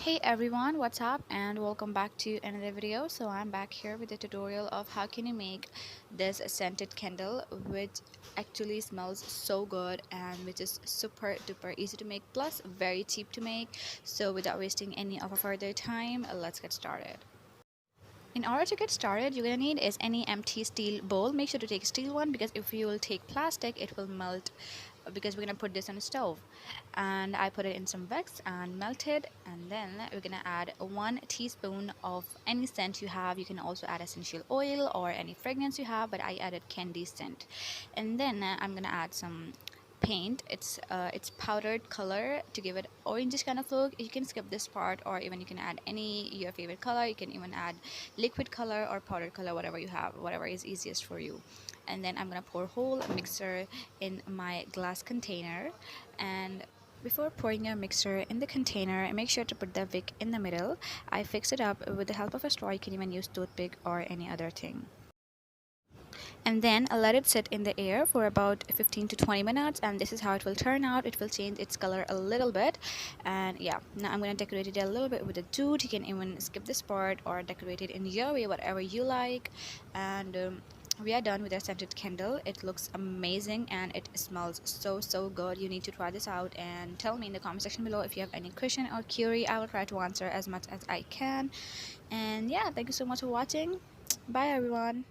Hey everyone, what's up and welcome back to another video. So I'm back here with a tutorial of how can you make this scented candle which actually smells so good and which is super duper easy to make plus very cheap to make. So without wasting any of our further time, let's get started. In order to get started, you're gonna need is any empty steel bowl. Make sure to take a steel one because if you will take plastic, it will melt because we're gonna put this on a stove. And I put it in some wax and melted, and then we're gonna add 1 teaspoon of any scent you have. You can also add essential oil or any fragrance you have, but I added candy scent. And then I'm gonna add some paint. It's powdered color to give it orangish kind of look. You can skip this part, or even you can add any your favorite color. You can even add liquid color or powdered color, whatever you have, whatever is easiest for you. And then I'm gonna pour whole mixer in my glass container. And before pouring your mixer in the container, make sure to put the wick in the middle. I fix it up with the help of a straw. You can even use toothpick or any other thing. And then let it sit in the air for about 15 to 20 minutes, and this is how it will turn out. It will change its color a little bit. And yeah, now I'm going to decorate it a little bit with a jute. You can even skip this part or decorate it in your way, whatever you like. And we are done with our scented candle. It looks amazing and it smells so good. You need to try this out and tell me in the comment section below if you have any question or query. I will try to answer as much as I can. And yeah, thank you so much for watching. Bye everyone.